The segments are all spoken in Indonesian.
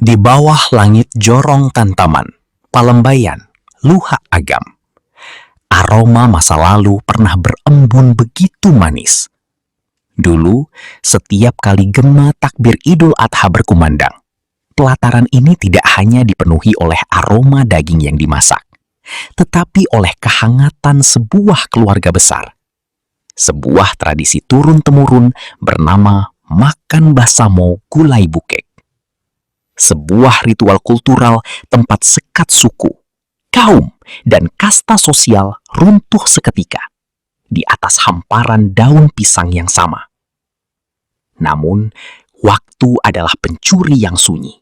Di bawah langit jorong Tantaman, Palembayan, Luhak Agam. Aroma masa lalu pernah berembun begitu manis. Dulu, setiap kali gema takbir Idul Adha berkumandang, pelataran ini tidak hanya dipenuhi oleh aroma daging yang dimasak, tetapi oleh kehangatan sebuah keluarga besar. Sebuah tradisi turun-temurun bernama makan basamo gulai bukek. Sebuah ritual kultural tempat sekat suku, kaum, dan kasta sosial runtuh seketika di atas hamparan daun pisang yang sama. Namun, waktu adalah pencuri yang sunyi.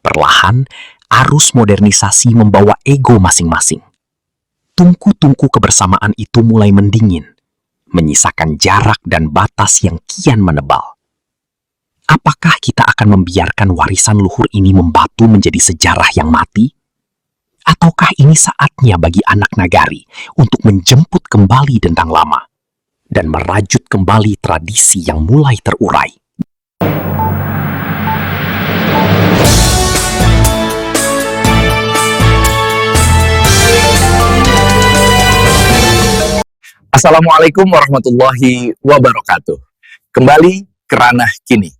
Perlahan, arus modernisasi membawa ego masing-masing. Tungku-tungku kebersamaan itu mulai mendingin, menyisakan jarak dan batas yang kian menebal. Apakah kita akan membiarkan warisan luhur ini membatu menjadi sejarah yang mati? Ataukah ini saatnya bagi anak nagari untuk menjemput kembali dendang lama dan merajut kembali tradisi yang mulai terurai? Assalamualaikum warahmatullahi wabarakatuh. Kembali ke ranah kini.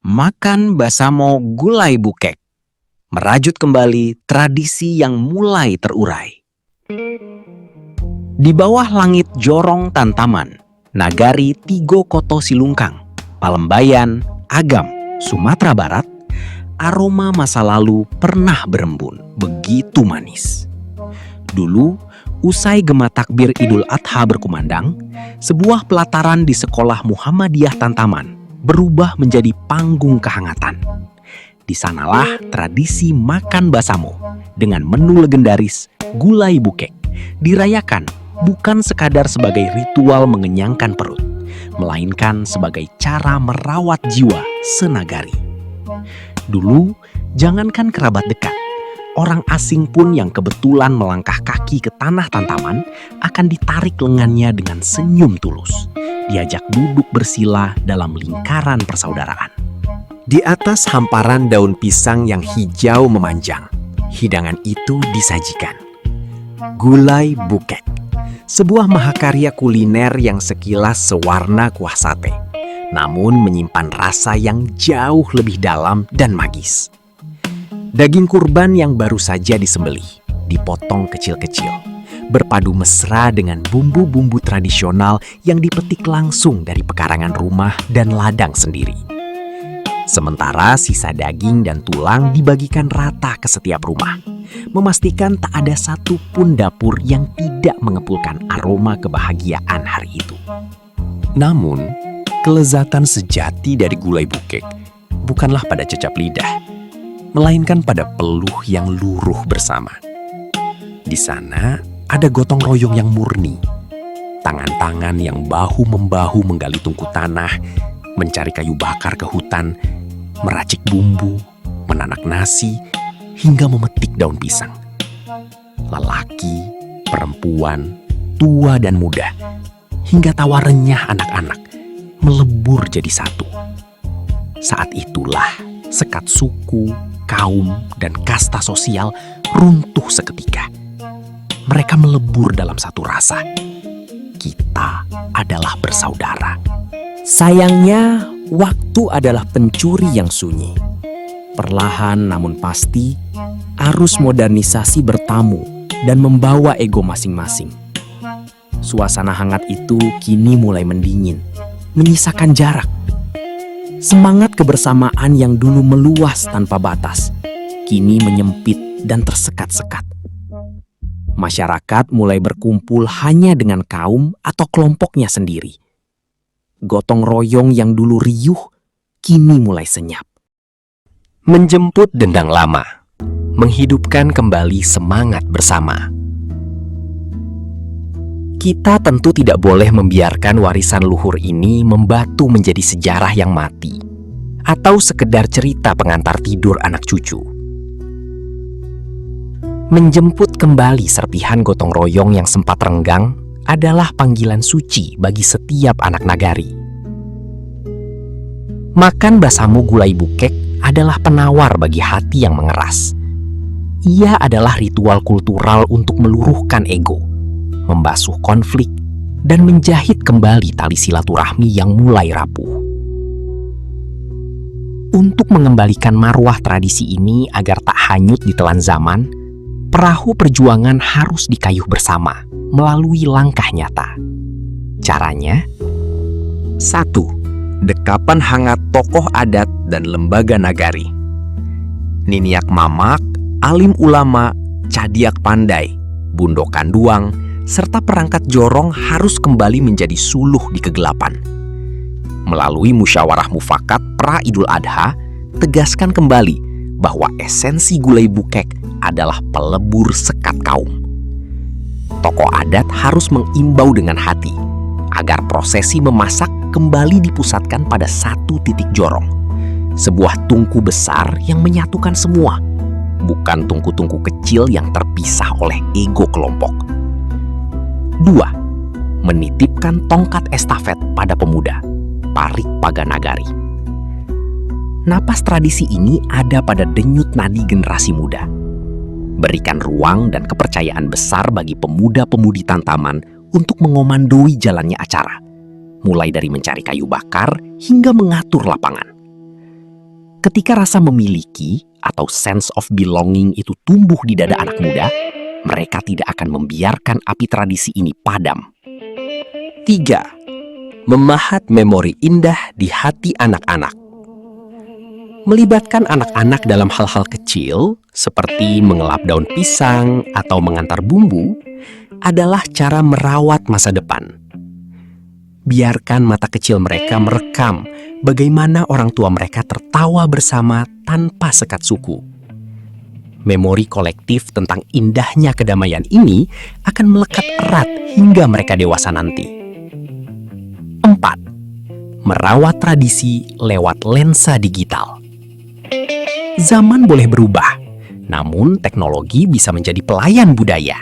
Makan basamo gulai bukek, merajut kembali tradisi yang mulai terurai. Di bawah langit jorong Tantaman, Nagari Tigo Koto Silungkang, Palembayan, Agam, Sumatera Barat, aroma masa lalu pernah berembun begitu manis. Dulu, usai gema takbir Idul Adha berkumandang, sebuah pelataran di sekolah Muhammadiyah Tantaman berubah menjadi panggung kehangatan. Di sanalah tradisi makan basamo dengan menu legendaris gulai bukek dirayakan bukan sekadar sebagai ritual mengenyangkan perut, melainkan sebagai cara merawat jiwa senagari. Dulu, jangankan kerabat dekat, orang asing pun yang kebetulan melangkah kaki ke tanah Tantaman akan ditarik lengannya dengan senyum tulus, diajak duduk bersila dalam lingkaran persaudaraan. Di atas hamparan daun pisang yang hijau memanjang, hidangan itu disajikan. Gulai bukek, sebuah mahakarya kuliner yang sekilas sewarna kuah sate, namun menyimpan rasa yang jauh lebih dalam dan magis. Daging kurban yang baru saja disembelih, dipotong kecil-kecil, berpadu mesra dengan bumbu-bumbu tradisional yang dipetik langsung dari pekarangan rumah dan ladang sendiri. Sementara sisa daging dan tulang dibagikan rata ke setiap rumah, memastikan tak ada satupun dapur yang tidak mengepulkan aroma kebahagiaan hari itu. Namun, kelezatan sejati dari gulai bukek bukanlah pada cecap lidah, melainkan pada peluh yang luruh bersama. Di sana ada gotong royong yang murni, tangan-tangan yang bahu-membahu menggali tungku tanah, mencari kayu bakar ke hutan, meracik bumbu, menanak nasi, hingga memetik daun pisang. Lelaki, perempuan, tua dan muda, hingga tawa renyah anak-anak melebur jadi satu. Saat itulah sekat suku, kaum, dan kasta sosial runtuh seketika. Mereka melebur dalam satu rasa. Kita adalah bersaudara. Sayangnya, waktu adalah pencuri yang sunyi. Perlahan namun pasti, arus modernisasi bertamu dan membawa ego masing-masing. Suasana hangat itu kini mulai mendingin, menyisakan jarak. Semangat kebersamaan yang dulu meluas tanpa batas, kini menyempit dan tersekat-sekat. Masyarakat mulai berkumpul hanya dengan kaum atau kelompoknya sendiri. Gotong royong yang dulu riuh, kini mulai senyap. Menjemput dendang lama, menghidupkan kembali semangat bersama. Kita tentu tidak boleh membiarkan warisan luhur ini membatu menjadi sejarah yang mati, atau sekedar cerita pengantar tidur anak cucu. Menjemput kembali serpihan gotong royong yang sempat renggang adalah panggilan suci bagi setiap anak nagari. Makan basamu gulai bukek adalah penawar bagi hati yang mengeras. Ia adalah ritual kultural untuk meluruhkan ego, membasuh konflik, dan menjahit kembali tali silaturahmi yang mulai rapuh. Untuk mengembalikan marwah tradisi ini agar tak hanyut di telan zaman, perahu perjuangan harus dikayuh bersama melalui langkah nyata. Caranya? 1. Dekapan hangat tokoh adat dan lembaga nagari. Niniak Mamak, alim ulama, cadiak pandai, Bundo Kanduang, serta perangkat jorong harus kembali menjadi suluh di kegelapan. Melalui musyawarah mufakat pra Idul Adha, tegaskan kembali bahwa esensi gulai bukek adalah pelebur sekat kaum. Tokoh adat harus mengimbau dengan hati agar prosesi memasak kembali dipusatkan pada satu titik jorong, sebuah tungku besar yang menyatukan semua, bukan tungku-tungku kecil yang terpisah oleh ego kelompok. 2. Menitipkan tongkat estafet pada pemuda, Parik Paganagari. Napas tradisi ini ada pada denyut nadi generasi muda. Berikan ruang dan kepercayaan besar bagi pemuda-pemudi Tantaman untuk mengomandoi jalannya acara, mulai dari mencari kayu bakar hingga mengatur lapangan. Ketika rasa memiliki atau sense of belonging itu tumbuh di dada anak muda, mereka tidak akan membiarkan api tradisi ini padam. 3. Memahat memori indah di hati anak-anak. Melibatkan anak-anak dalam hal-hal kecil seperti mengelap daun pisang atau mengantar bumbu adalah cara merawat masa depan. Biarkan mata kecil mereka merekam bagaimana orang tua mereka tertawa bersama tanpa sekat suku. Memori kolektif tentang indahnya kedamaian ini akan melekat erat hingga mereka dewasa nanti. 4. Merawat tradisi lewat lensa digital. Zaman boleh berubah, namun teknologi bisa menjadi pelayan budaya.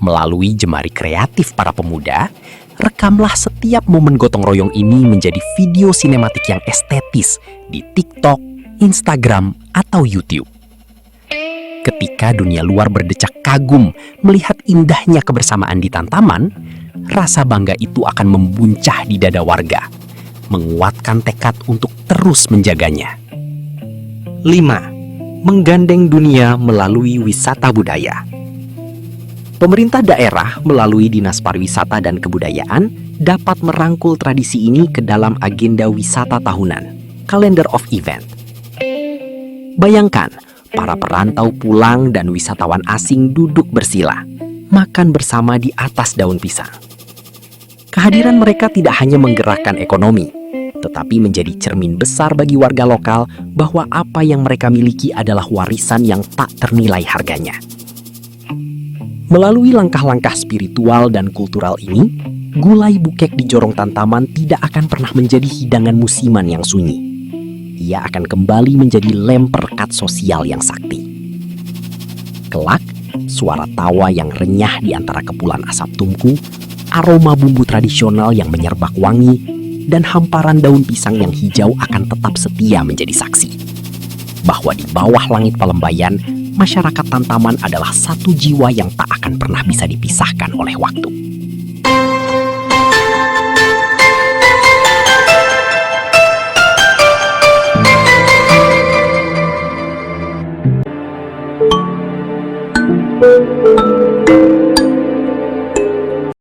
Melalui jemari kreatif para pemuda, rekamlah setiap momen gotong royong ini menjadi video sinematik yang estetis di TikTok, Instagram, atau YouTube. Ketika dunia luar berdecak kagum melihat indahnya kebersamaan di Tantaman, rasa bangga itu akan membuncah di dada warga, menguatkan tekad untuk terus menjaganya. 5. Menggandeng dunia melalui wisata budaya. Pemerintah daerah melalui Dinas Pariwisata dan Kebudayaan dapat merangkul tradisi ini ke dalam agenda wisata tahunan, Calendar of Event. Bayangkan, para perantau pulang dan wisatawan asing duduk bersila, makan bersama di atas daun pisang. Kehadiran mereka tidak hanya menggerakkan ekonomi, tetapi menjadi cermin besar bagi warga lokal bahwa apa yang mereka miliki adalah warisan yang tak ternilai harganya. Melalui langkah-langkah spiritual dan kultural ini, gulai bukek di Jorong Tantaman tidak akan pernah menjadi hidangan musiman yang sunyi. Ia akan kembali menjadi lem perekat sosial yang sakti. Kelak, suara tawa yang renyah di antara kepulan asap tungku, aroma bumbu tradisional yang menyerbak wangi, dan hamparan daun pisang yang hijau akan tetap setia menjadi saksi bahwa di bawah langit Palembayan, masyarakat Tantaman adalah satu jiwa yang tak akan pernah bisa dipisahkan oleh waktu.